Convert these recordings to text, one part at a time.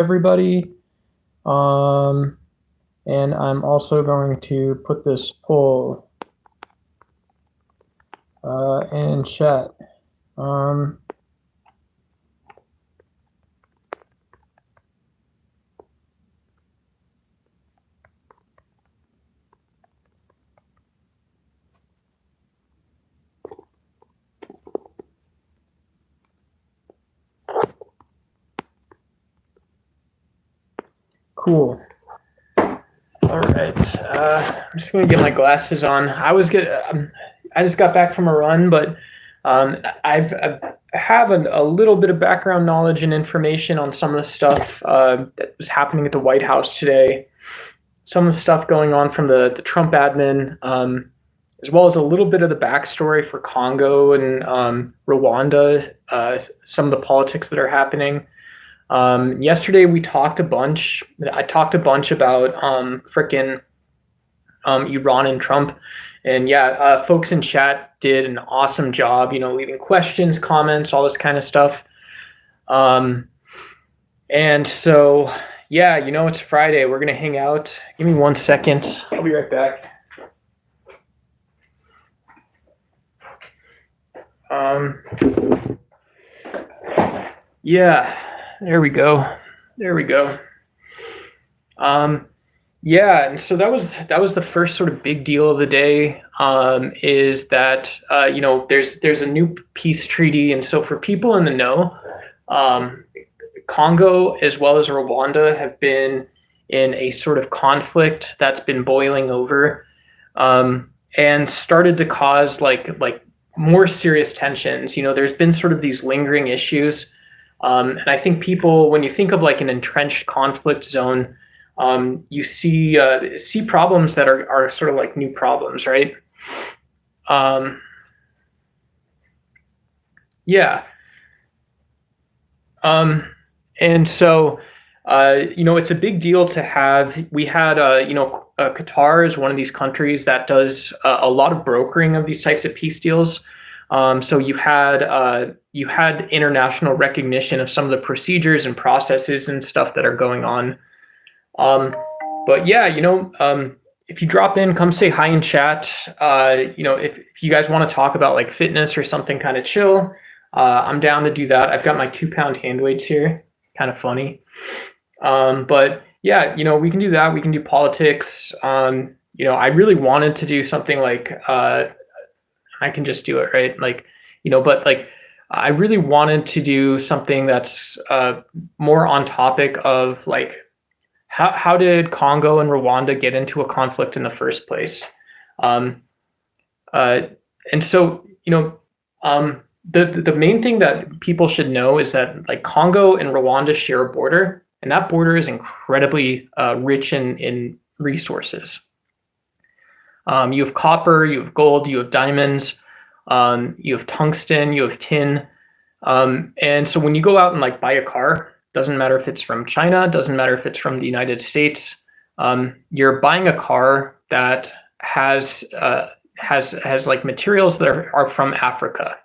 everybody. Um, and I'm also going to put this poll in chat. Um, cool. All right. I'm just gonna get my glasses on. I just got back from a run, but I have a little bit of background knowledge and information on some of the stuff that was happening at the White House today. Some of the stuff going on from the Trump admin, as well as a little bit of the backstory for Congo and Rwanda, some of the politics that are happening. Yesterday we talked a bunch. I talked a bunch about frickin' Iran and Trump, and yeah, folks in chat did an awesome job. Leaving questions, comments, all this kind of stuff. Um, and so yeah, it's Friday. We're gonna hang out. Give me 1 second. I'll be right back. Yeah, there we go. There we go. Yeah, and so that was the first sort of big deal of the day. Is that there's a new peace treaty, and so for people in the know, um, Congo as well as Rwanda have been in a sort of conflict that's been boiling over, and started to cause like more serious tensions. There's been sort of these lingering issues, and I think people, when you think of like an entrenched conflict zone, you see problems that are sort of like new problems, right? Um, yeah. Um, and so, it's a big deal to have. We had, Qatar is one of these countries that does a lot of brokering of these types of peace deals. So you had international recognition of some of the procedures and processes and stuff that are going on. Um, but yeah, if you drop in, come say hi in chat. If you guys want to talk about like fitness or something kind of chill, I'm down to do that. I've got my 2 pound hand weights here. Kind of funny. But yeah, we can do that. We can do politics. I really wanted to do something like I can just do it, right? But like I really wanted to do something that's more on topic of like how did Congo and Rwanda get into a conflict in the first place? Um, uh, and so, the main thing that people should know is that like Congo and Rwanda share a border, and that border is incredibly rich in resources. You have copper, you have gold, you have diamonds, you have tungsten, you have tin. And so when you go out and like buy a car, doesn't matter if it's from China, doesn't matter if it's from the United States, you're buying a car that has like materials that are from Africa.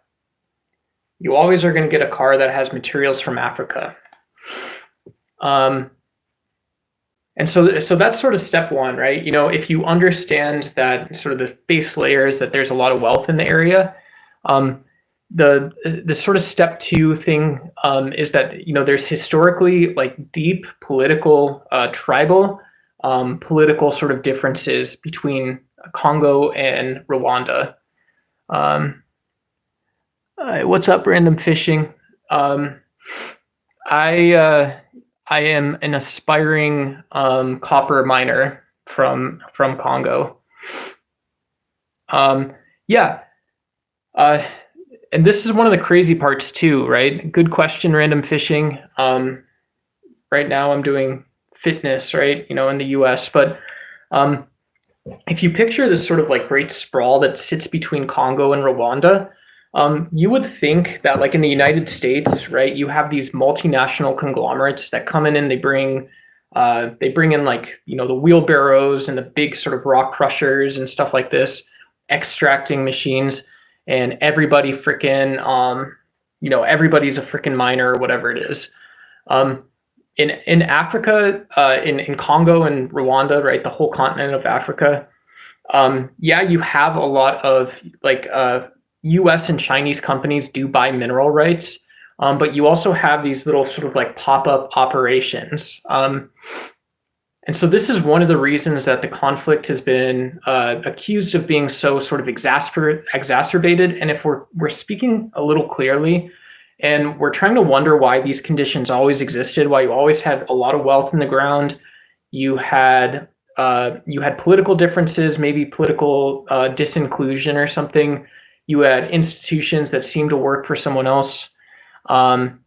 You always are going to get a car that has materials from Africa. And so that's sort of step one, right? If you understand that sort of the base layers, that there's a lot of wealth in the area, the sort of step two thing is that there's historically like deep political, tribal, political sort of differences between Congo and Rwanda. What's up, random fishing? I I am an aspiring copper miner from Congo. Yeah, and this is one of the crazy parts too, right? Good question, random fishing. Right now I'm doing fitness, right? In the U.S., but um, if you picture this sort of like great sprawl that sits between Congo and Rwanda, you would think that like in the United States, right, you have these multinational conglomerates that come in and they bring in like the wheelbarrows and the big sort of rock crushers and stuff like this, extracting machines, and everybody freaking everybody's a freaking miner or whatever it is. Um, in Africa, in Congo and Rwanda, right, the whole continent of Africa. Yeah, you have a lot of like U.S. and Chinese companies do buy mineral rights, but you also have these little sort of like pop-up operations. And so this is one of the reasons that the conflict has been accused of being so sort of exacerbated. And if we're speaking a little clearly, and we're trying to wonder why these conditions always existed, why you always had a lot of wealth in the ground, you had political differences, maybe political disinclusion or something. You had institutions that seemed to work for someone else. Um,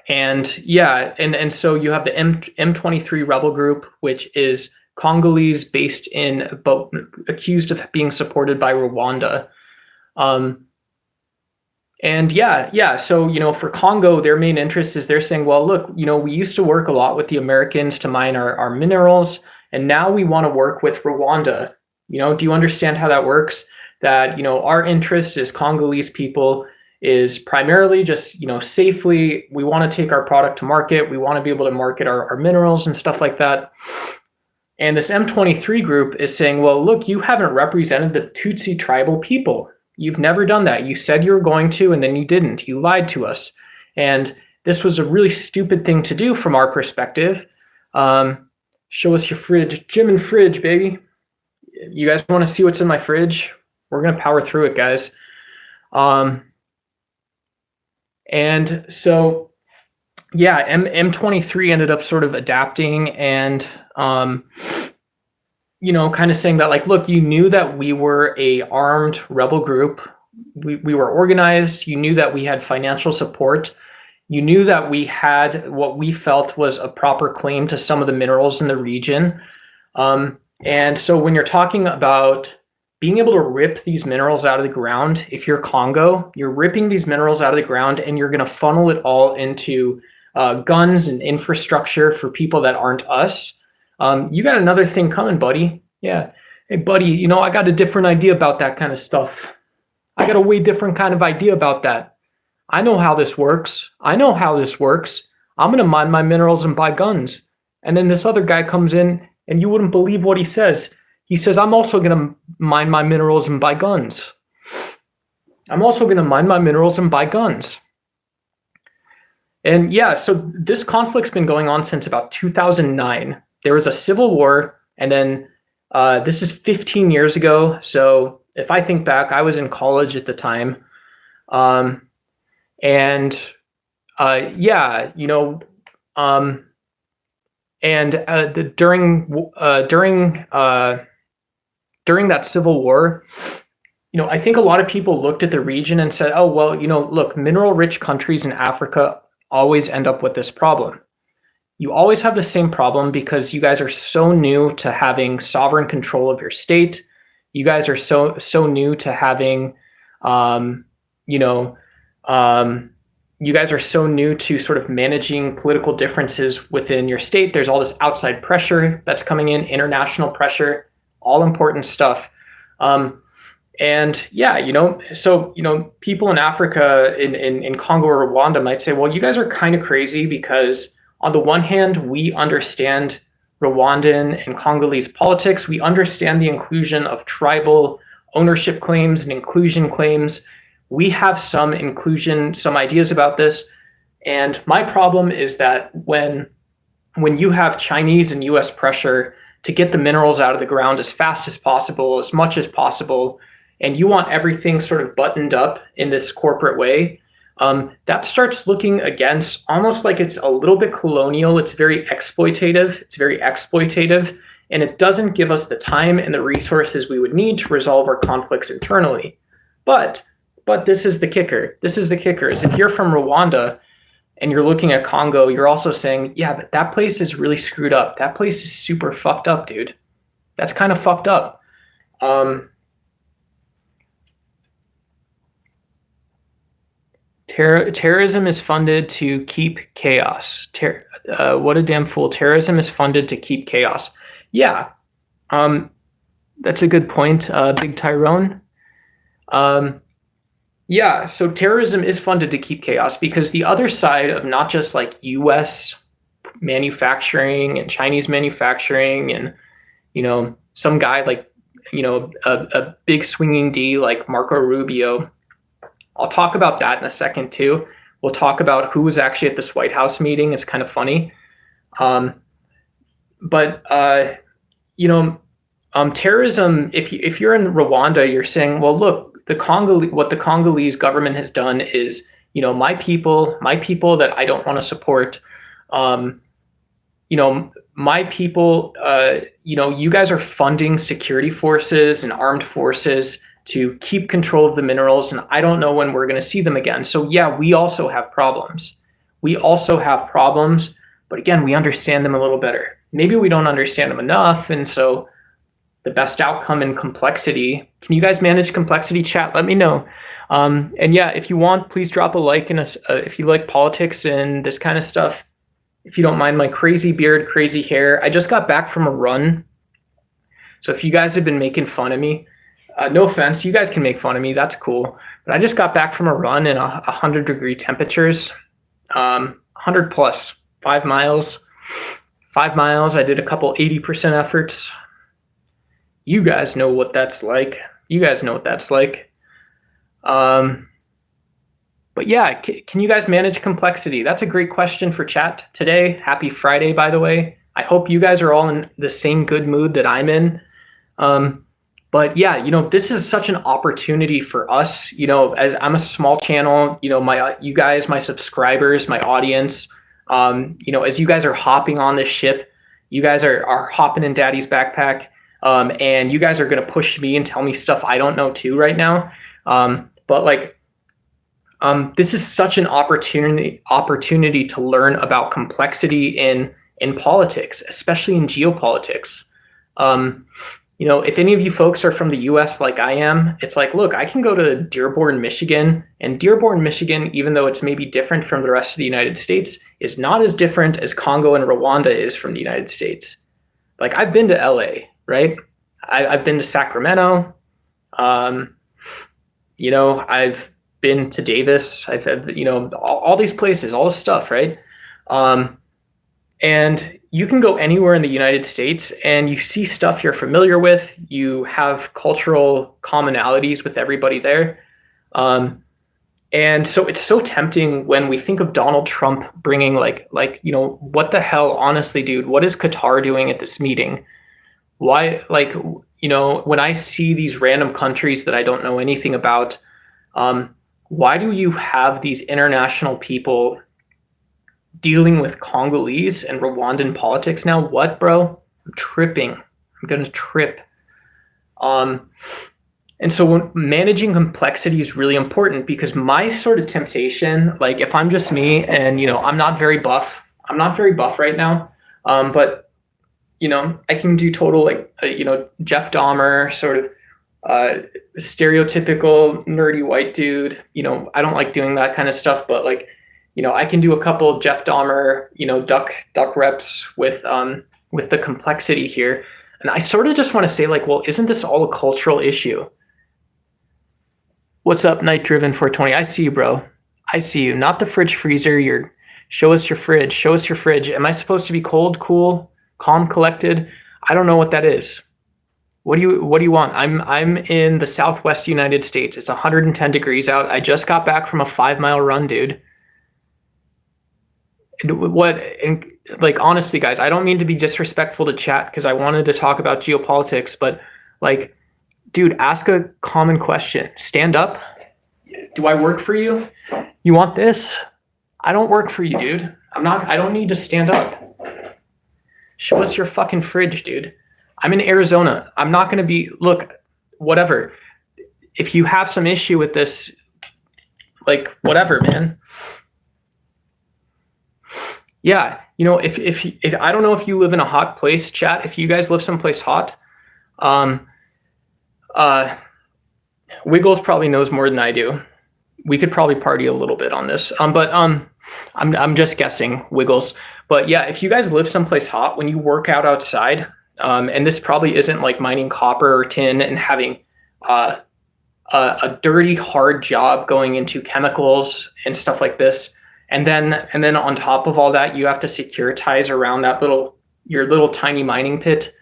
and yeah, and so you have the M23 rebel group, which is Congolese based in, but accused of being supported by Rwanda. Um, and yeah, so for Congo, their main interest is they're saying, well, look, we used to work a lot with the Americans to mine our minerals, and now we want to work with Rwanda. Do you understand how that works? That our interest as Congolese people is primarily just safely. We want to take our product to market. We want to be able to market our minerals and stuff like that. And this M23 group is saying, well, look, you haven't represented the Tutsi tribal people. You've never done that. You said you were going to, and then you didn't. You lied to us. And this was a really stupid thing to do from our perspective. Show us your fridge. Gym and fridge, baby. You guys want to see what's in my fridge? We're going to power through it, guys. And so, yeah, M23 ended up sort of adapting and, kind of saying that, like, look, you knew that we were a armed rebel group. We were organized. You knew that we had financial support. You knew that we had what we felt was a proper claim to some of the minerals in the region. And so when you're talking about being able to rip these minerals out of the ground, if you're Congo, you're ripping these minerals out of the ground and you're going to funnel it all into guns and infrastructure for people that aren't us. You got another thing coming, buddy. Yeah. Hey, buddy, I got a different idea about that kind of stuff. I got a way different kind of idea about that. I know how this works. I'm going to mine my minerals and buy guns. And then this other guy comes in and you wouldn't believe what he says. He says, I'm also going to mine my minerals and buy guns. And yeah, so this conflict's been going on since about 2009. There was a civil war, and then this is 15 years ago. So if I think back, I was in college at the time. During that civil war, I think a lot of people looked at the region and said, oh, well, look, mineral-rich countries in Africa always end up with this problem. You always have the same problem because you guys are so new to having sovereign control of your state. You guys are so new to having, you guys are so new to sort of managing political differences within your state. There's all this outside pressure that's coming in, international pressure, all important stuff. And yeah, so people in Africa, in Congo or Rwanda might say, well, you guys are kind of crazy because on the one hand, we understand Rwandan and Congolese politics. We understand the inclusion of tribal ownership claims and inclusion claims. We have some ideas about this. And my problem is that when you have Chinese and US pressure to get the minerals out of the ground as fast as possible, as much as possible, and you want everything sort of buttoned up in this corporate way, that starts looking against almost like it's a little bit colonial. It's very exploitative. And it doesn't give us the time and the resources we would need to resolve our conflicts internally. But this is the kicker. Is if you're from Rwanda and you're looking at Congo, you're also saying, yeah, but that place is really screwed up. That place is super fucked up, dude. That's kind of fucked up. Terrorism is funded to keep chaos. What a damn fool. Terrorism is funded to keep chaos. Yeah, that's a good point, Big Tyrone. Yeah, so terrorism is funded to keep chaos because the other side of not just like US manufacturing and Chinese manufacturing, and some guy like a big swinging D like Marco Rubio. I'll talk about that in a second too. We'll talk about who was actually at this White House meeting. It's kind of funny. Terrorism, if you're in Rwanda, you're saying, well, look, what the Congolese government has done is, my people that I don't want to support, my people, you guys are funding security forces and armed forces to keep control of the minerals, and I don't know when we're going to see them again. So yeah, we also have problems. But again, we understand them a little better. Maybe we don't understand them enough, and so the best outcome in complexity. Can you guys manage complexity, chat? Let me know. And yeah, if you want, please drop a like if you like politics and this kind of stuff. If you don't mind my crazy beard, crazy hair. I just got back from a run. So if you guys have been making fun of me, no offense, you guys can make fun of me. That's cool. But I just got back from a run in 100-degree temperatures, 100 plus, 5 miles. 5 miles. I did a couple 80% efforts. You guys know what that's like. But yeah, can you guys manage complexity? That's a great question for chat today. Happy Friday, by the way. I hope you guys are all in the same good mood that I'm in. But yeah, this is such an opportunity for us. As I'm a small channel, you guys, my subscribers, my audience, as you guys are hopping on this ship, you guys are hopping in daddy's backpack, and you guys are going to push me and tell me stuff I don't know too right now. This is such an opportunity to learn about complexity in politics, especially in geopolitics. If any of you folks are from the US like I am, it's like, look, I can go to Dearborn, Michigan, and Dearborn, Michigan, even though it's maybe different from the rest of the United States, is not as different as Congo and Rwanda is from the United States. Like, I've been to LA, right? I've been to Sacramento. I've been to Davis. I've had, all these places, all this stuff, right? And you can go anywhere in the United States and you see stuff you're familiar with. You have cultural commonalities with everybody there. And so it's so tempting when we think of Donald Trump bringing what the hell, honestly, dude, what is Qatar doing at this meeting? Why, when I see these random countries that I don't know anything about, why do you have these international people dealing with Congolese and Rwandan politics now? What, bro? I'm tripping. I'm going to trip. And so when managing complexity is really important, because my sort of temptation, like if I'm just me and, I'm not very buff right now. But, I can do total, Jeff Dahmer sort of, stereotypical nerdy white dude. I don't like doing that kind of stuff, but I can do a couple Jeff Dahmer, duck reps with the complexity here. And I sort of just want to say, well, isn't this all a cultural issue? What's up, Night Driven 420? I see you, bro. I see you. Not the fridge freezer. Show us your fridge. Show us your fridge. Am I supposed to be cold, cool, calm, collected? I don't know what that is. What do you want? I'm in the Southwest United States. It's 110 degrees out. I just got back from a 5-mile run, dude. Honestly, guys, I don't mean to be disrespectful to chat because I wanted to talk about geopolitics, but dude, ask a common question. Stand up. Do I work for you? You want this? I don't work for you, dude. I don't need to stand up. Show us your fucking fridge, dude. I'm in Arizona. I'm not going to be, whatever. If you have some issue with this, whatever, man. Yeah. If I don't know if you live in a hot place, chat, if you guys live someplace hot, Wiggles probably knows more than I do. We could probably party a little bit on this. I'm just guessing, Wiggles. But yeah, if you guys live someplace hot, when you work out outside, and this probably isn't like mining copper or tin and having a dirty, hard job going into chemicals and stuff like this, And then on top of all that, you have to securitize around that your little tiny mining pit.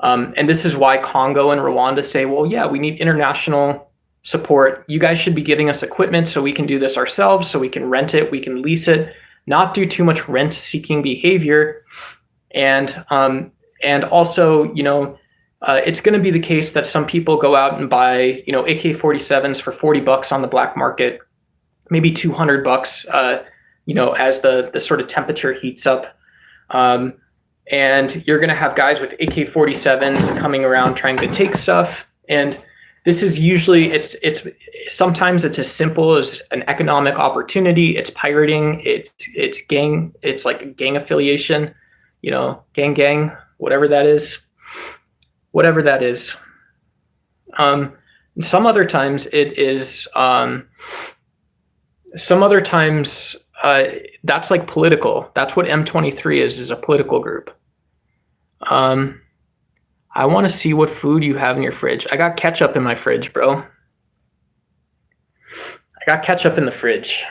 And this is why Congo and Rwanda say, well, yeah, we need international support. You guys should be giving us equipment so we can do this ourselves, so we can rent it, we can lease it, not do too much rent-seeking behavior. And also, it's going to be the case that some people go out and buy, AK-47s for $40 on the black market, maybe $200, as the sort of temperature heats up. And you're going to have guys with AK-47s coming around trying to take stuff. And this is usually, sometimes it's as simple as an economic opportunity. It's pirating. It's gang. It's like a gang affiliation, gang, whatever that is. Some other times it is, that's like political. That's what M23 is a political group. I want to see what food you have in your fridge. I got ketchup in my fridge, bro. I got ketchup in the fridge.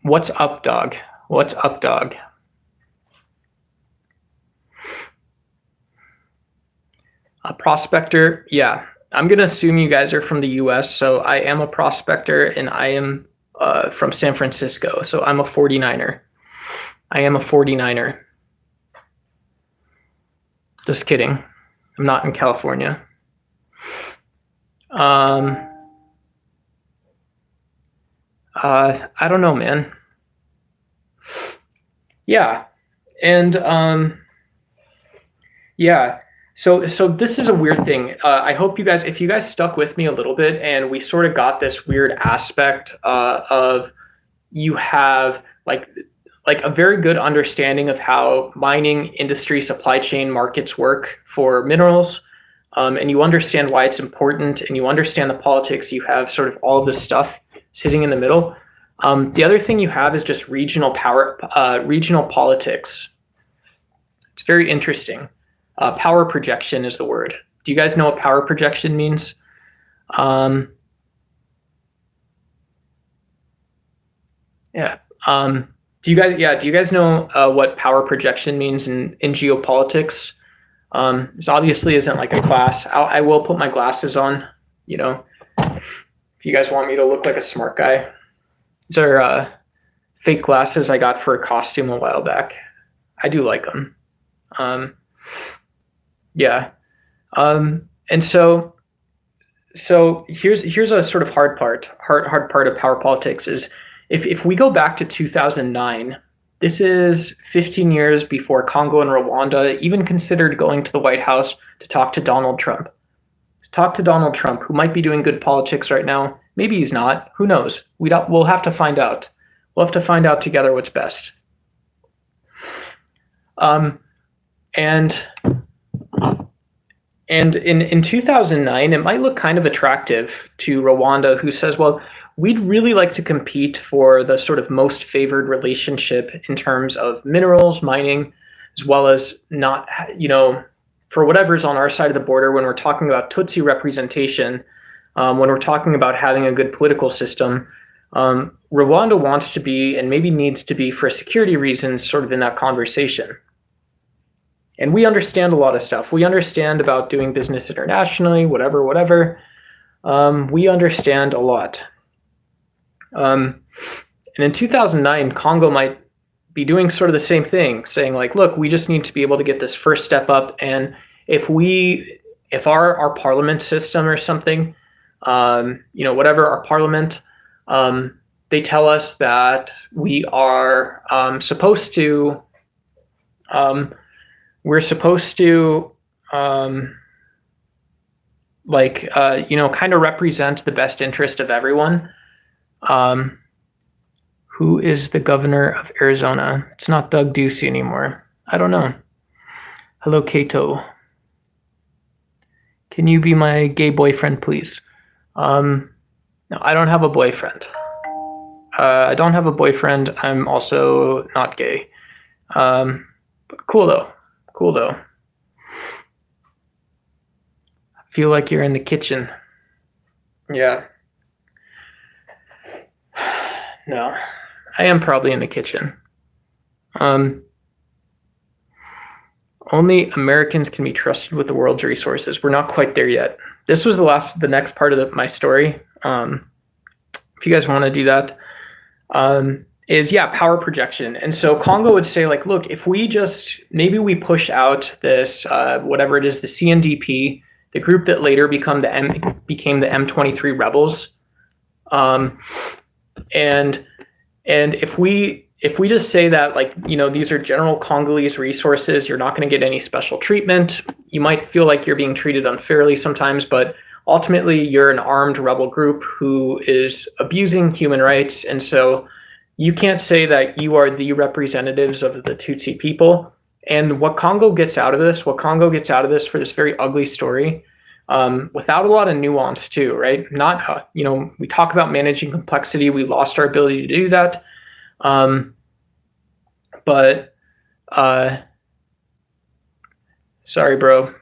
What's up, dog? What's up, dog? A prospector? Yeah. I'm going to assume you guys are from the US, so I am a prospector, and I am from San Francisco, so I'm a 49er. I am a 49er. Just kidding. I'm not in California. I don't know, man. Yeah. And yeah. So this is a weird thing. I hope if you guys stuck with me a little bit, and we sort of got this weird aspect of you have like a very good understanding of how mining industry supply chain markets work for minerals, and you understand why it's important, and you understand the politics. You have sort of all of this stuff sitting in the middle. The other thing you have is just regional politics. It's very interesting. Power projection is the word. Do you guys know what power projection means? Yeah. Do you guys know what power projection means in geopolitics? This obviously isn't like a class. I will put my glasses on, if you guys want me to look like a smart guy. These are fake glasses I got for a costume a while back. I do like them. Yeah. And so here's a sort of hard part of power politics is if we go back to 2009, this is 15 years before Congo and Rwanda even considered going to the White House to talk to Donald Trump. Who might be doing good politics right now. Maybe he's not. Who knows? We'll have to find out. We'll have to find out together what's best. And in 2009, it might look kind of attractive to Rwanda, who says, well, we'd really like to compete for the sort of most favored relationship in terms of minerals, mining, as well as not, for whatever's on our side of the border when we're talking about Tutsi representation, when we're talking about having a good political system. Rwanda wants to be, and maybe needs to be for security reasons, sort of in that conversation. And we understand a lot of stuff. We understand about doing business internationally, whatever. We understand a lot. And in 2009, Congo might be doing sort of the same thing, saying like, look, we just need to be able to get this first step up. And if our parliament system or something, whatever our parliament, they tell us that we are supposed to, we're supposed to, kind of represent the best interest of everyone. Who is the governor of Arizona? It's not Doug Ducey anymore. I don't know. Hello, Kato. Can you be my gay boyfriend, please? No, I don't have a boyfriend. I don't have a boyfriend. I'm also not gay. But cool though. I feel like you're in the kitchen. Yeah. No, I am probably in the kitchen. Um, Only Americans can be trusted with the world's resources. We're not quite there yet. This was the next part of my story. If you guys want to do that, is yeah, power projection. And so Congo would say like, look, if we just maybe we push out this whatever it is, the CNDP, the group that later became the M23 rebels, and if we just say that like these are general Congolese resources, you're not going to get any special treatment. You might feel like you're being treated unfairly sometimes, but ultimately you're an armed rebel group who is abusing human rights, and so you can't say that you are the representatives of the Tutsi people. And what Congo gets out of this for this very ugly story, without a lot of nuance too, right? Not, we talk about managing complexity. We lost our ability to do that. But sorry, bro.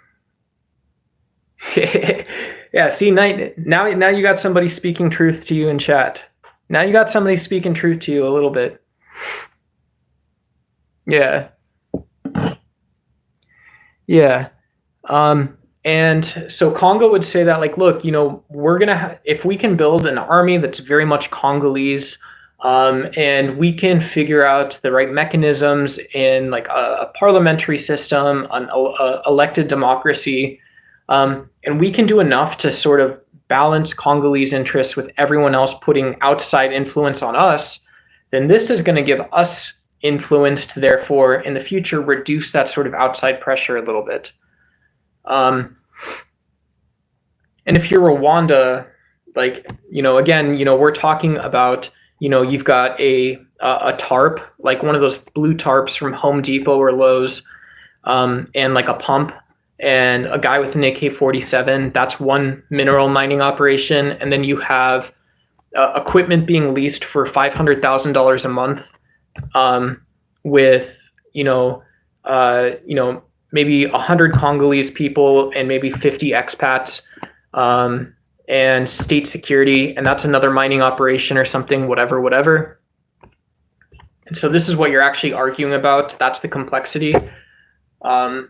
Yeah, see, now you got somebody speaking truth to you in chat. Now you got somebody speaking truth to you a little bit. Yeah. Yeah. And so Congo would say that, like, look, we're going to, if we can build an army that's very much Congolese, and we can figure out the right mechanisms in like a parliamentary system, an elected democracy, and we can do enough to sort of balance Congolese interests with everyone else putting outside influence on us, then this is going to give us influence to therefore in the future reduce that sort of outside pressure a little bit. And if you're Rwanda, like, again, we're talking about, you've got a tarp, like one of those blue tarps from Home Depot or Lowe's, and like a pump and a guy with an AK-47. That's one mineral mining operation. And then you have equipment being leased for $500,000 a month, with, maybe 100 Congolese people and maybe 50 expats, and state security, and that's another mining operation or something, whatever. And so this is what you're actually arguing about. That's the complexity. And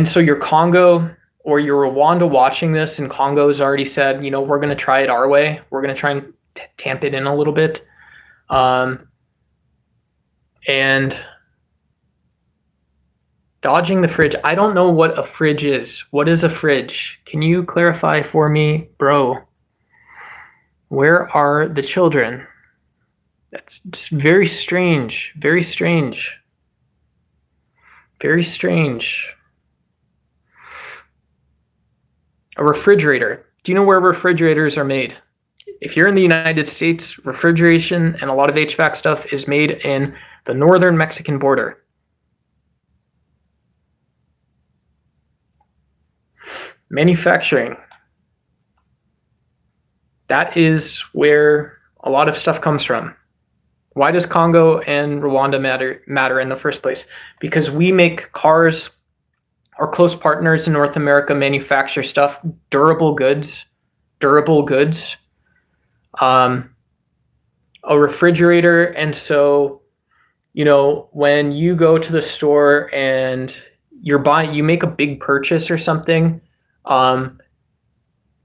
so your Congo or your Rwanda watching this, and Congo has already said, we're going to try it our way. We're going to try and tamp it in a little bit. And dodging the fridge. I don't know what a fridge is. What is a fridge? Can you clarify for me, bro? Where are the children? That's just very strange. Very strange. Very strange. A refrigerator. Do you know where refrigerators are made? If you're in the United States, refrigeration and a lot of HVAC stuff is made in the northern Mexican border. Manufacturing. That is where a lot of stuff comes from. Why does Congo and Rwanda matter in the first place? Because we make cars. Our close partners in North America manufacture stuff, durable goods. A refrigerator. And so, when you go to the store and you make a big purchase or something,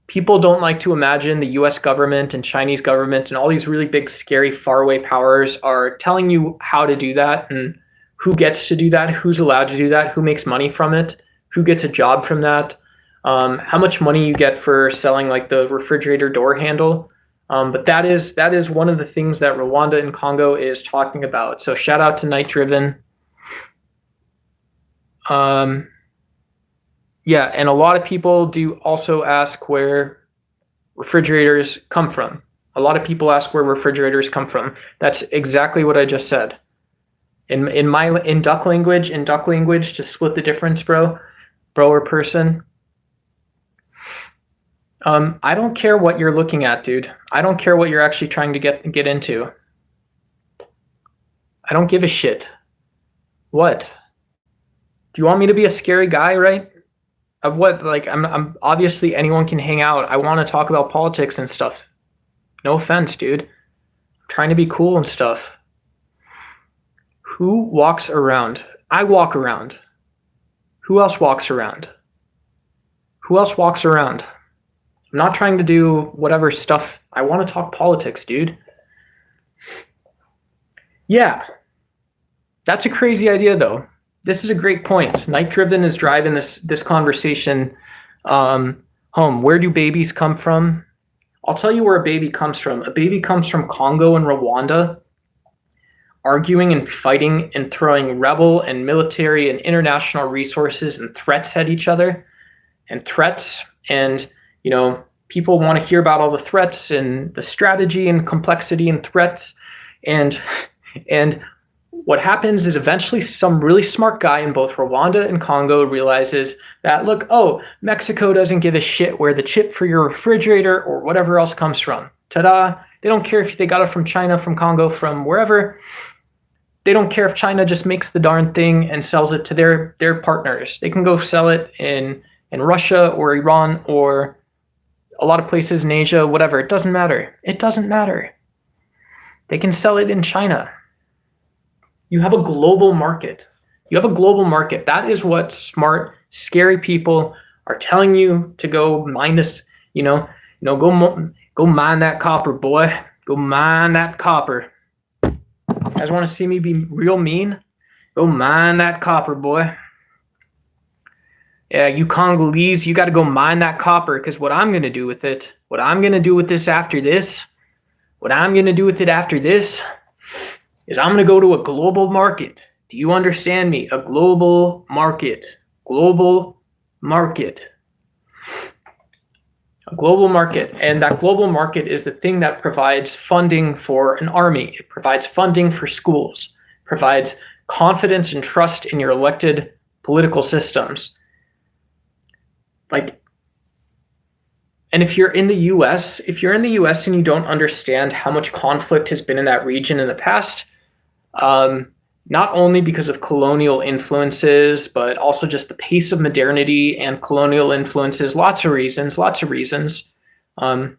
people don't like to imagine the US government and Chinese government and all these really big, scary, faraway powers are telling you how to do that and who gets to do that, who's allowed to do that, who makes money from it, who gets a job from that, how much money you get for selling like the refrigerator door handle. But that is one of the things that Rwanda and Congo is talking about. So shout out to Night Driven. Yeah, and a lot of people do also ask where refrigerators come from. A lot of people ask where refrigerators come from. That's exactly what I just said. In duck language, to split the difference, bro or person. I don't care what you're looking at, dude. I don't care what you're actually trying to get into. I don't give a shit. What? Do you want me to be a scary guy, right? Of what? Like, I'm obviously anyone can hang out. I want to talk about politics and stuff. No offense, dude. I'm trying to be cool and stuff. Who walks around? I walk around. Who else walks around? Who else walks around? I'm not trying to do whatever stuff. I want to talk politics, dude. Yeah, that's a crazy idea, though. This is a great point. Night Driven is driving this conversation home. Where do babies come from? I'll tell you where a baby comes from. A baby comes from Congo and Rwanda, arguing and fighting and throwing rebel and military and international resources and threats at each other. And threats, and people want to hear about all the threats and the strategy and complexity and threats. And what happens is eventually some really smart guy in both Rwanda and Congo realizes that, look, Mexico doesn't give a shit where the chip for your refrigerator or whatever else comes from. Ta-da! They don't care if they got it from China, from Congo, from wherever. They don't care if China just makes the darn thing and sells it to their partners. They can go sell it in Russia or Iran or a lot of places in Asia, whatever. It doesn't matter. It doesn't matter. They can sell it in China. You have a global market. You have a global market. That is what smart, scary people are telling you to go mine this, go mine that copper, boy. Go mine that copper. You guys want to see me be real mean? Go mine that copper, boy. Yeah, you Congolese, you got to go mine that copper, because what I'm going to do with it, what I'm going to do with this after this, what I'm going to do with it after this is I'm going to go to a global market. Do you understand me? A global market. Global market. A global market. And that global market is the thing that provides funding for an army. It provides funding for schools. It provides confidence and trust in your elected political systems. And if you're in the US, and you don't understand how much conflict has been in that region in the past, not only because of colonial influences, but also just the pace of modernity and colonial influences, lots of reasons. The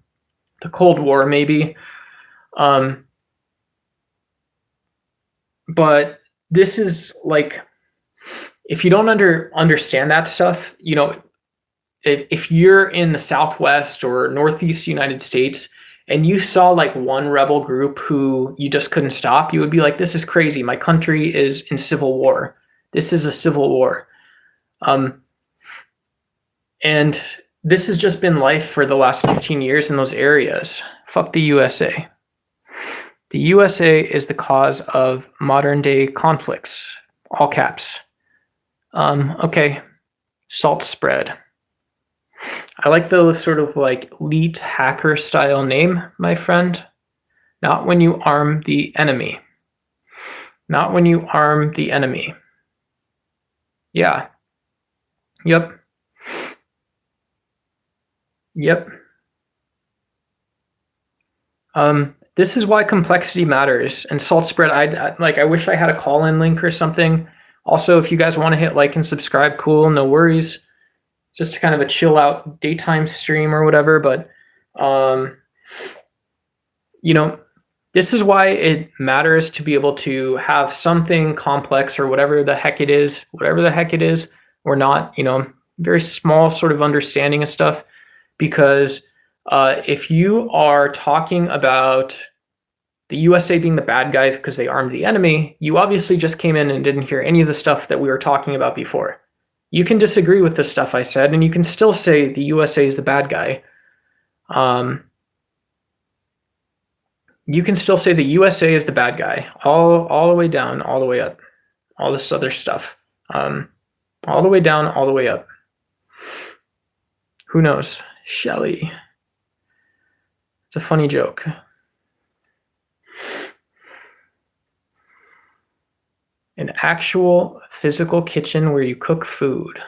Cold War, maybe. But this is if you don't understand that stuff, if you're in the Southwest or Northeast United States and you saw one rebel group who you just couldn't stop, you would be like, this is crazy. My country is in civil war. This is a civil war. And this has just been life for the last 15 years in those areas. Fuck the USA. The USA is the cause of modern day conflicts. All caps. Okay. Salt spread. I like the sort of elite hacker style name, my friend. Not when you arm the enemy. Not when you arm the enemy. Yeah. Yep. This is why complexity matters. And salt spread, I wish I had a call-in link or something. Also, if you guys want to hit like and subscribe, cool, no worries. Just kind of a chill out daytime stream or whatever. But, this is why it matters to be able to have something complex or whatever the heck it is, or not, very small sort of understanding of stuff. Because if you are talking about the USA being the bad guys because they armed the enemy, you obviously just came in and didn't hear any of the stuff that we were talking about before. You can disagree with the stuff I said, and you can still say the USA is the bad guy. You can still say the USA is the bad guy, all the way down, all the way up, all this other stuff, all the way down, all the way up. Who knows? Shelly. It's a funny joke. An actual physical kitchen where you cook food.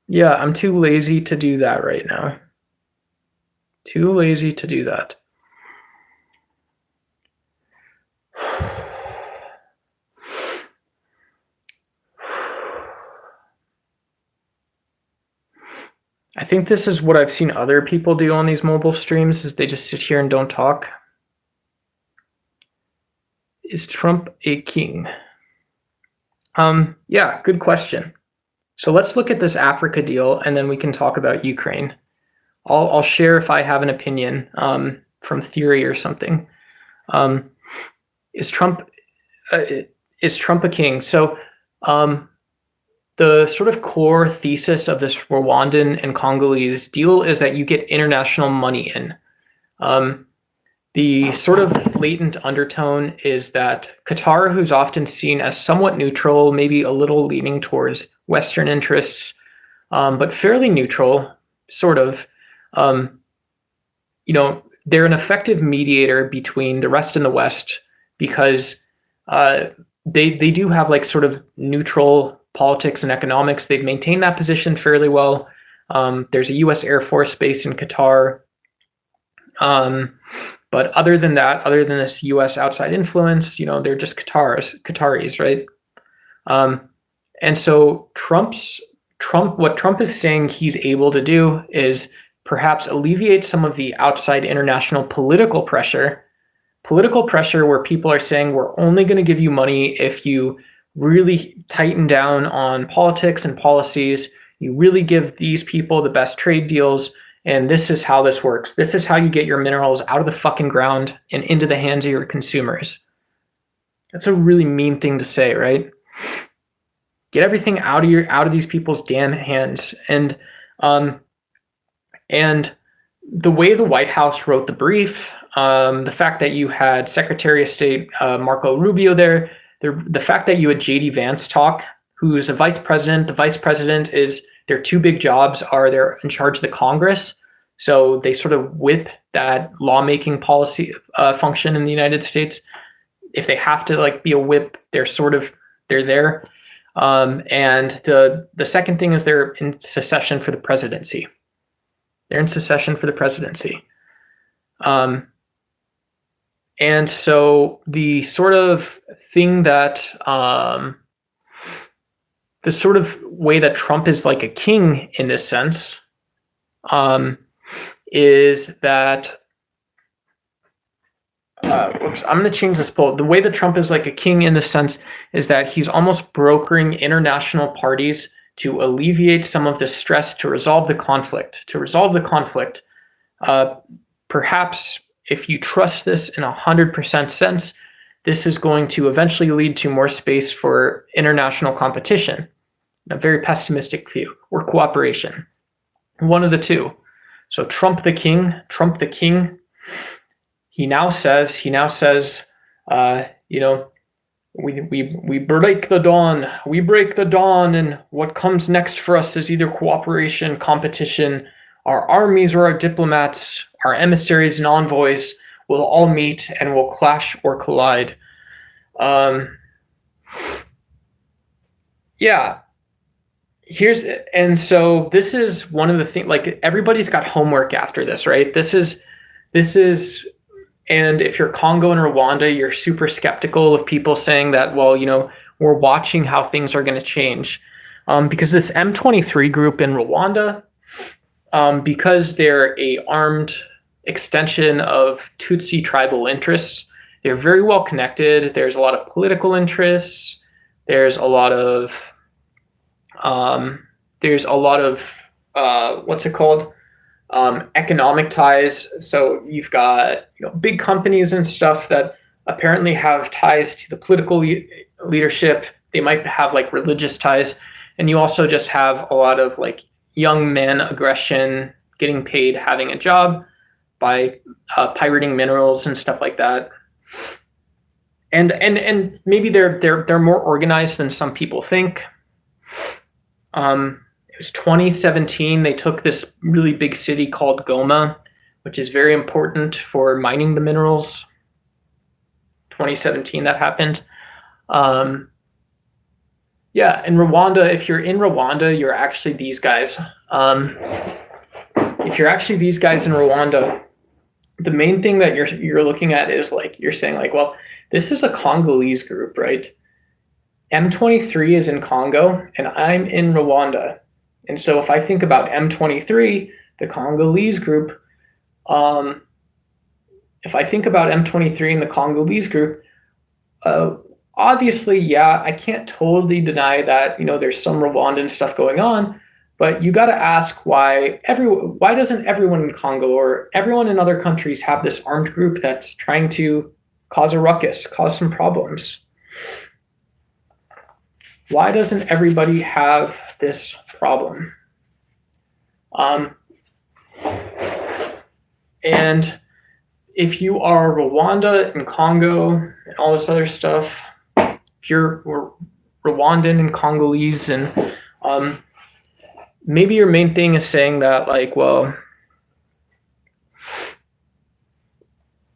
Yeah, I'm too lazy to do that right now. Too lazy to do that. I think this is what I've seen other people do on these mobile streams, is they just sit here and don't talk. Is Trump a king? Yeah, good question. So let's look at this Africa deal, and then we can talk about Ukraine. I'll share if I have an opinion from theory or something. Is Trump a king? So the sort of core thesis of this Rwandan and Congolese deal is that you get international money in. The sort of latent undertone is that Qatar, who's often seen as somewhat neutral, maybe a little leaning towards Western interests, but fairly neutral, sort of, they're an effective mediator between the rest and the West, because they do have like sort of neutral politics and economics. They've maintained that position fairly well. There's a U.S. Air Force base in Qatar. But other than that, other than this U.S. outside influence, they're just Qataris, right? And so what Trump is saying he's able to do is perhaps alleviate some of the outside international political pressure where people are saying, we're only going to give you money if you really tighten down on politics and policies, you really give these people the best trade deals, and this is how this works. This is how you get your minerals out of the fucking ground and into the hands of your consumers. That's a really mean thing to say, right? Get everything out of these people's damn hands. And the way the White House wrote the brief, the fact that you had Secretary of State Marco Rubio there, the fact that you had JD Vance talk, who's a vice president. The vice president is, their two big jobs are they're in charge of the Congress. So they sort of whip that lawmaking policy function in the United States. If they have to like be a whip, they're there. And the second thing is they're in secession for the presidency. And so the sort of thing that, the sort of way that Trump is like a king in this sense, is that, I'm going to change this poll. The way that Trump is like a king in this sense is that he's almost brokering international parties to alleviate some of the stress, to resolve the conflict. Perhaps if you trust this in 100% sense, this is going to eventually lead to more space for international competition. A very pessimistic view, or cooperation. One of the two. So Trump the king, he now says, we break the dawn, and what comes next for us is either cooperation, competition. Our armies or our diplomats, our emissaries and envoys will all meet and will clash or collide. Yeah. And so this is one of the things, like everybody's got homework after this, right? This is, and if you're Congo and Rwanda, you're super skeptical of people saying that, well, we're watching how things are going to change. Because this M23 group in Rwanda, because they're a armed extension of Tutsi tribal interests, they're very well connected. There's a lot of political interests. There's a lot of economic ties. So you've got big companies and stuff that apparently have ties to the political leadership. They might have like religious ties, and you also just have a lot of like young men aggression, getting paid, having a job by pirating minerals and stuff like that. And maybe they're more organized than some people think. It was 2017. They took this really big city called Goma, which is very important for mining the minerals. 2017 that happened. Yeah, in Rwanda, if you're in Rwanda, you're actually these guys. if you're actually these guys in Rwanda, the main thing that you're looking at is like you're saying like, well, this is a Congolese group, right? M23 is in Congo and I'm in Rwanda. And so if I think about M23, the Congolese group, if I think about M23 and the Congolese group, obviously, yeah, I can't totally deny that, there's some Rwandan stuff going on, but you got to ask why doesn't everyone in Congo or everyone in other countries have this armed group that's trying to cause a ruckus, cause some problems? Why doesn't everybody have this problem? And if you are Rwanda and Congo and all this other stuff, if you're Rwandan and Congolese, and maybe your main thing is saying that, like, well,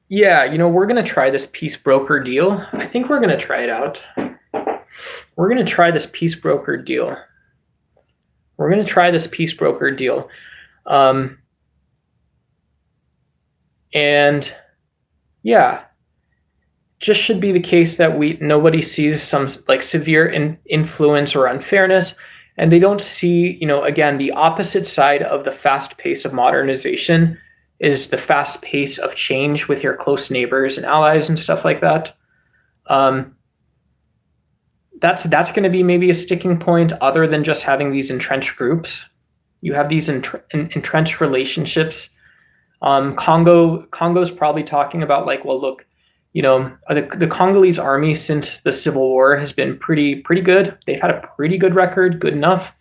yeah, we're going to try this peace broker deal. I think we're going to try it out. We're going to try this peace broker deal. We're going to try this peace broker deal. And yeah, just should be the case that nobody sees some like severe influence or unfairness, and they don't see, again, the opposite side of the fast pace of modernization is the fast pace of change with your close neighbors and allies and stuff like that. That's going to be maybe a sticking point, other than just having these entrenched groups. You have these entrenched relationships. Congo's probably talking about like, well, look, the Congolese army since the Civil War has been pretty good. They've had a pretty good record, good enough,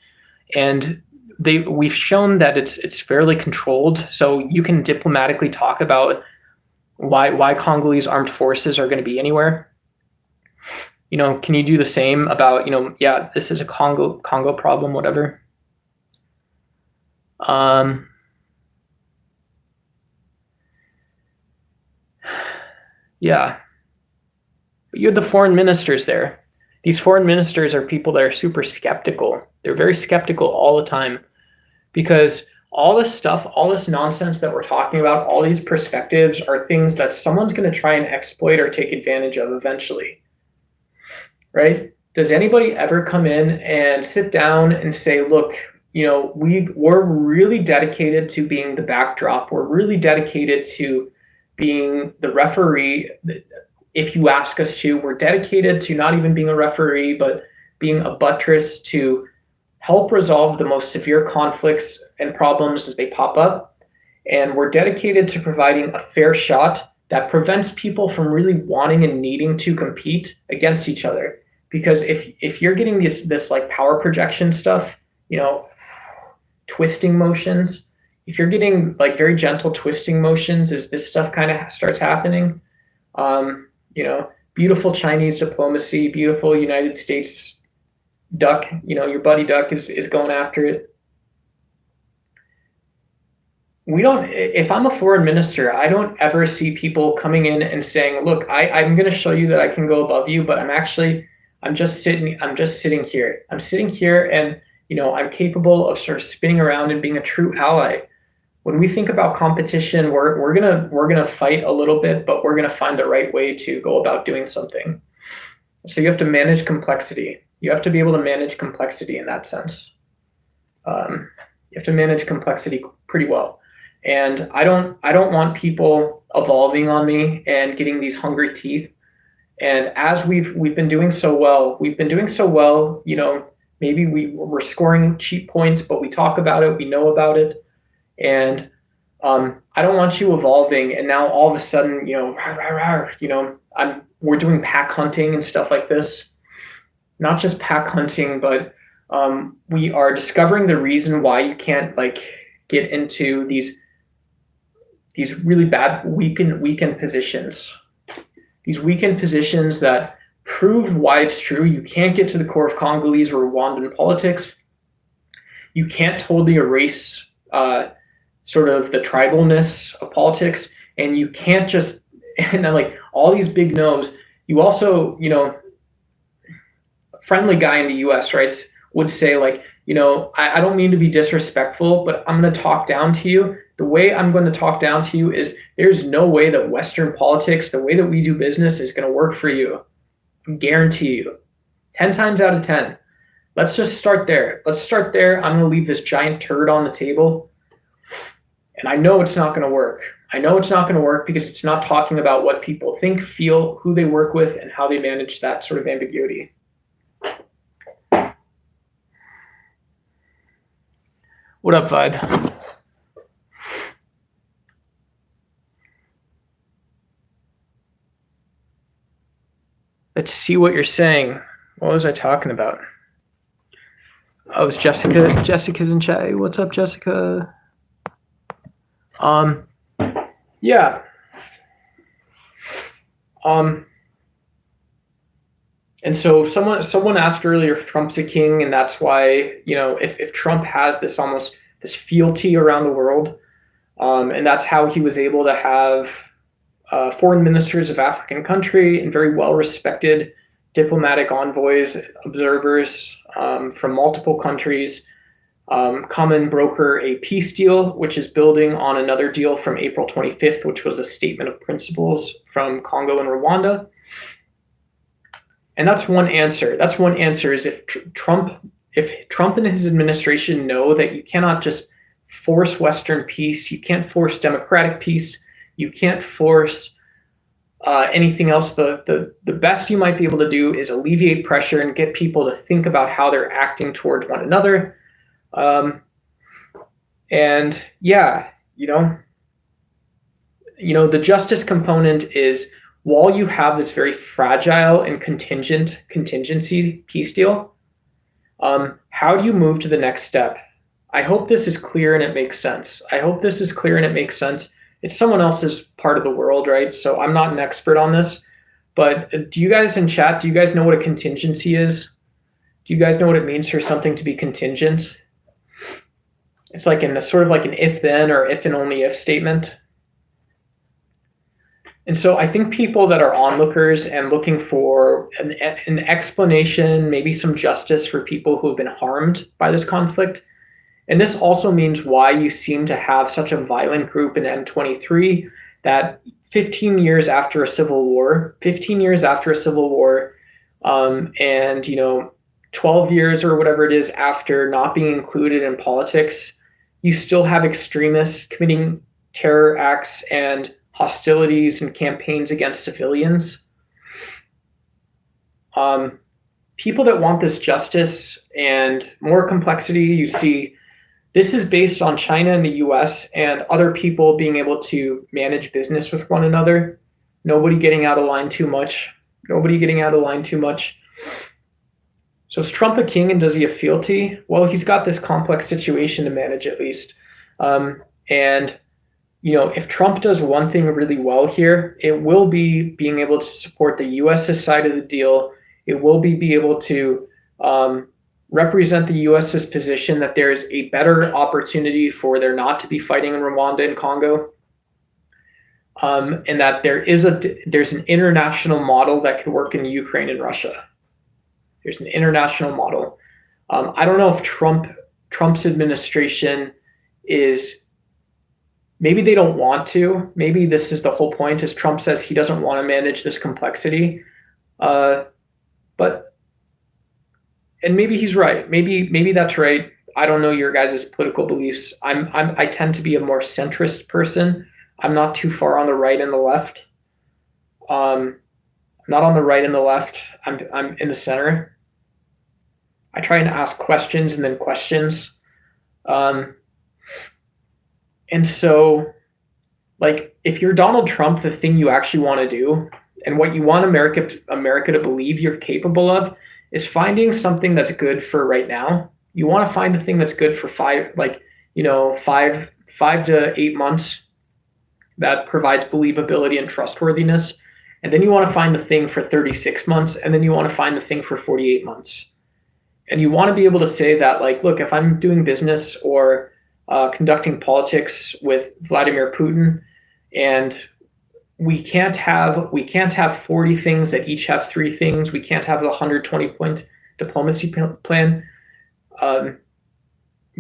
and we've shown that it's fairly controlled. So you can diplomatically talk about why Congolese armed forces are going to be anywhere. Can you do the same about, yeah, this is a Congo problem, whatever. Yeah. But you had the foreign ministers there. These foreign ministers are people that are super skeptical. They're very skeptical all the time, because all this stuff, all this nonsense that we're talking about, all these perspectives are things that someone's going to try and exploit or take advantage of eventually. Right? Does anybody ever come in and sit down and say, look, we're really dedicated to being the backdrop. We're really dedicated to being the referee. If you ask us to, we're dedicated to not even being a referee, but being a buttress to help resolve the most severe conflicts and problems as they pop up. And we're dedicated to providing a fair shot that prevents people from really wanting and needing to compete against each other. Because if you're getting this like power projection stuff, twisting motions, if you're getting like very gentle twisting motions as this stuff kind of starts happening, beautiful Chinese diplomacy, beautiful United States duck, your buddy duck is going after it. If I'm a foreign minister, I don't ever see people coming in and saying, look, I'm going to show you that I can go above you, but I'm just sitting here. I'm sitting here and, I'm capable of sort of spinning around and being a true ally. When we think about competition, we're gonna fight a little bit, but we're gonna find the right way to go about doing something. So you have to manage complexity. You have to be able to manage complexity in that sense. You have to manage complexity pretty well. And I don't want people evolving on me and getting these hungry teeth. And as we've been doing so well, maybe we're scoring cheap points, but we talk about it, we know about it. And I don't want you evolving and now all of a sudden, we're doing pack hunting and stuff like this. Not just pack hunting, but we are discovering the reason why you can't get into these really bad weakened positions. These weakened positions that prove why it's true. You can't get to the core of Congolese or Rwandan politics. You can't totally erase sort of the tribalness of politics, and you can't just all these big no's. You also, a friendly guy in the U.S. right would say I don't mean to be disrespectful, but I'm going to talk down to you. The way I'm going to talk down to you is there's no way that Western politics, the way that we do business, is going to work for you. I guarantee you. 10 times out of 10. Let's just start there. Let's start there. I'm going to leave this giant turd on the table. And I know it's not going to work. I know it's not going to work because it's not talking about what people think, feel, who they work with, and how they manage that sort of ambiguity. What up, Vide? Let's see what you're saying. What was I talking about? Oh, it's Jessica. Jessica's in chat. Hey, what's up, Jessica? Yeah. And so someone asked earlier if Trump's a king, and that's why, if Trump has this fealty around the world, and that's how he was able to have foreign ministers of African country and very well-respected diplomatic envoys, observers from multiple countries come and broker a peace deal, which is building on another deal from April 25th, which was a statement of principles from Congo and Rwanda. And that's one answer. That's one answer is if Trump and his administration know that you cannot just force Western peace, you can't force democratic peace, you can't force anything else. The best you might be able to do is alleviate pressure and get people to think about how they're acting toward one another. And yeah, the justice component is, while you have this very fragile and contingency peace deal, how do you move to the next step? I hope this is clear and it makes sense. It's someone else's part of the world, right? So I'm not an expert on this, but do you guys in chat, do you guys know what a contingency is? Do you guys know what it means for something to be contingent? It's like sort of like an if then or if and only if statement. And so I think people that are onlookers and looking for an explanation, maybe some justice for people who have been harmed by this conflict. And this also means why you seem to have such a violent group in M23 that 15 years after a civil war, and 12 years or whatever it is after not being included in politics, you still have extremists committing terror acts and hostilities and campaigns against civilians. People that want this justice and more complexity, you see, this is based on China and the US and other people being able to manage business with one another. Nobody getting out of line too much. So is Trump a king and does he have fealty? Well, he's got this complex situation to manage at least. If Trump does one thing really well here, it will be being able to support the US's side of the deal. It will be able to represent the US's position that there is a better opportunity for there not to be fighting in Rwanda and Congo. And that there's an international model that could work in Ukraine and Russia. There's an international model. I don't know if Trump's administration is, maybe they don't want to. Maybe this is the whole point, is Trump says he doesn't want to manage this complexity. And maybe he's right. Maybe that's right. I don't know your guys' political beliefs. I tend to be a more centrist person. I'm not too far on the right and the left. Not on the right and the left. I'm in the center. I try and ask questions and then questions. And so, like, if you're Donald Trump, the thing you actually want to do and what you want America to believe you're capable of is finding something that's good for right now. You want to find the thing that's good for 5 to 8 months that provides believability and trustworthiness. And then you want to find the thing for 36 months, and then you want to find the thing for 48 months. And you want to be able to say that, like, look, if I'm doing business or conducting politics with Vladimir Putin, and we can't have 40 things that each have 3 things. We can't have a 120-point diplomacy plan.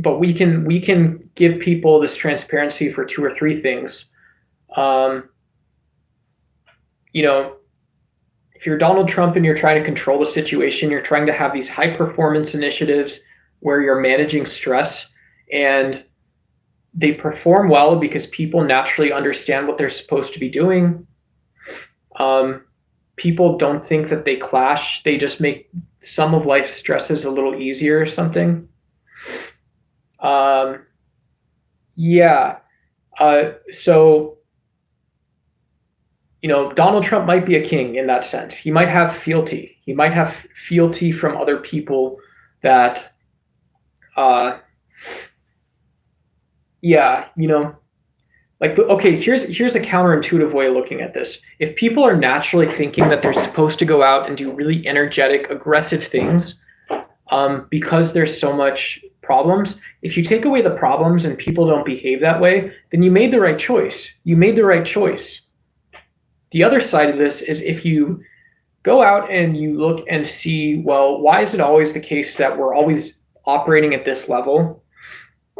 but we can give people this transparency for two or three things. Um, you know, if you're Donald Trump and you're trying to control the situation, you're trying to have these high performance initiatives where you're managing stress, and they perform well because people naturally understand what they're supposed to be doing. Um, People don't think that they clash. They just make some of life's stresses a little easier or something. Um, yeah. So, Donald Trump might be a king in that sense. He might have fealty. He might have fealty from other people that, uh, yeah, like, okay, here's a counterintuitive way of looking at this. If people are naturally thinking that they're supposed to go out and do really energetic, aggressive things, because there's so much problems, if you take away the problems and people don't behave that way, then you made the right choice. You made the right choice. The other side of this is if you go out and you look and see, well, why is it always the case that we're always operating at this level?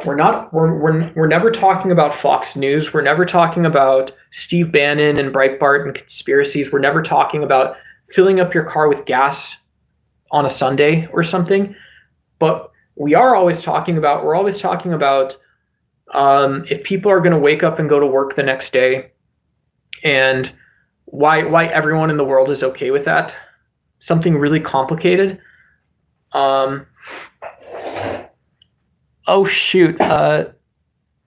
We're never talking about Fox News. We're never talking about Steve Bannon and Breitbart and conspiracies. We're never talking about filling up your car with gas on a Sunday or something. But we're always talking about if people are going to wake up and go to work the next day, and why everyone in the world is okay with that. Something really complicated. Oh shoot,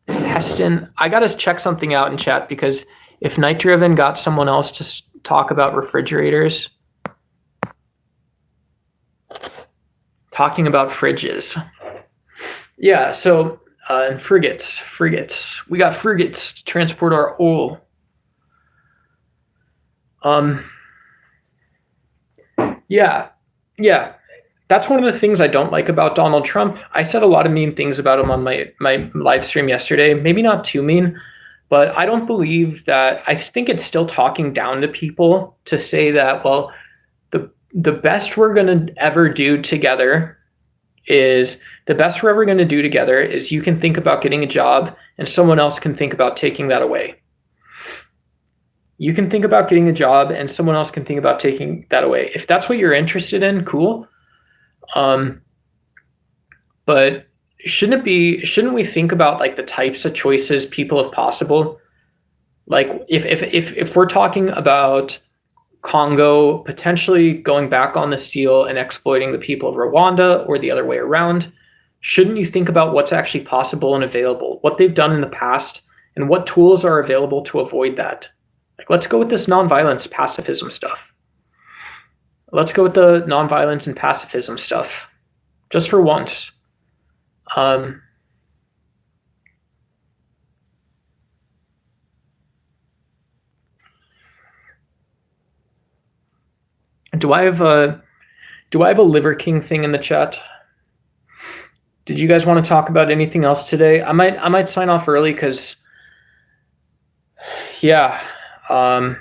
Heston, I gotta check something out in chat, because if Night Driven got someone else to talk about refrigerators, talking about fridges. Yeah, so and frigates. We got frigates to transport our oil. Yeah. That's one of the things I don't like about Donald Trump. I said a lot of mean things about him on my live stream yesterday. Maybe not too mean, but I don't believe that. I think it's still talking down to people to say that, well, the best we're going to ever do together is you can think about getting a job and someone else can think about taking that away. You can think about getting a job and someone else can think about taking that away. If that's what you're interested in, cool. But shouldn't we think about like the types of choices people have possible? Like if we're talking about Congo potentially going back on the steel and exploiting the people of Rwanda, or the other way around, shouldn't you think about what's actually possible and available, what they've done in the past, and what tools are available to avoid that? Like, let's go with this nonviolence pacifism stuff. Let's go with the nonviolence and pacifism stuff, just for once. Do I have a Liver King thing in the chat? Did you guys want to talk about anything else today? I might sign off early because, yeah, I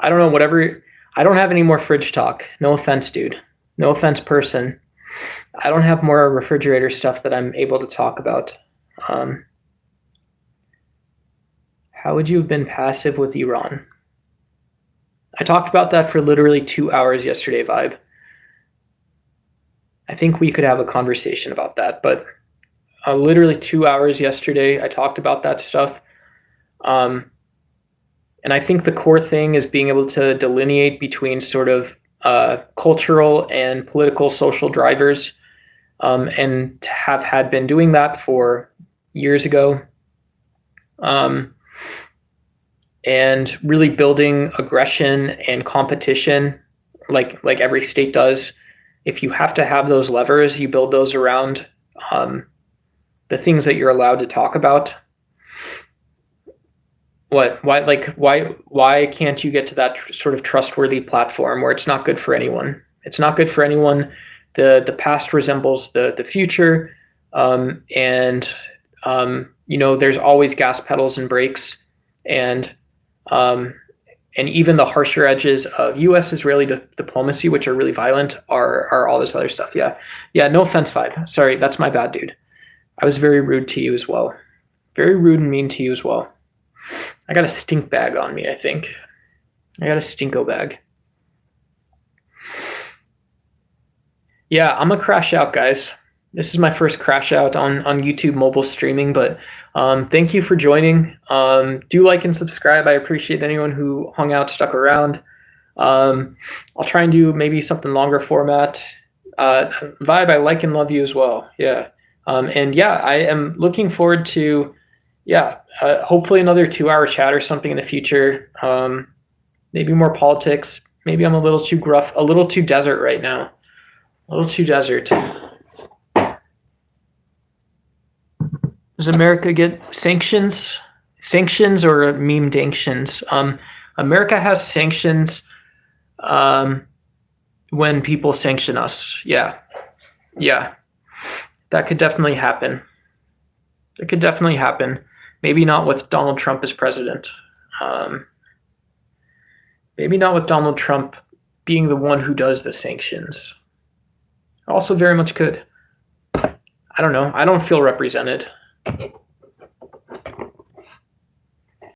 don't know. Whatever. I don't have any more fridge talk. No offense, dude. No offense, person. I don't have more refrigerator stuff that I'm able to talk about. How would you have been passive with Iran? I talked about that for literally 2 hours yesterday, Vibe. I think we could have a conversation about that, but literally 2 hours yesterday, I talked about that stuff. And I think the core thing is being able to delineate between sort of cultural and political social drivers, and have been doing that for years ago. And really building aggression and competition like every state does. If you have to have those levers, you build those around the things that you're allowed to talk about. Why can't you get to that sort of trustworthy platform where it's not good for anyone? It's not good for anyone. The past resembles the future, and there's always gas pedals and brakes, and even the harsher edges of U.S.-Israeli diplomacy, which are really violent, are all this other stuff. Yeah. No offense, Vibe. Sorry, that's my bad, dude. I was very rude to you as well. Very rude and mean to you as well. I got a stink bag on me, I think. I got a stinko bag. Yeah, I'm gonna crash out, guys. This is my first crash out on YouTube mobile streaming, but thank you for joining. Do like and subscribe. I appreciate anyone who hung out, stuck around. I'll try and do maybe something longer format. Vibe, I like and love you as well. Yeah. And yeah, I am looking forward to, hopefully another 2 hour chat or something in the future. Maybe more politics. Maybe I'm a little too gruff, a little too desert right now. A little too desert. Does America get sanctions? Sanctions or meme danctions? America has sanctions when people sanction us. Yeah. That could definitely happen. It could definitely happen. Maybe not with Donald Trump as president. Maybe not with Donald Trump being the one who does the sanctions. Also very much could. I don't know. I don't feel represented.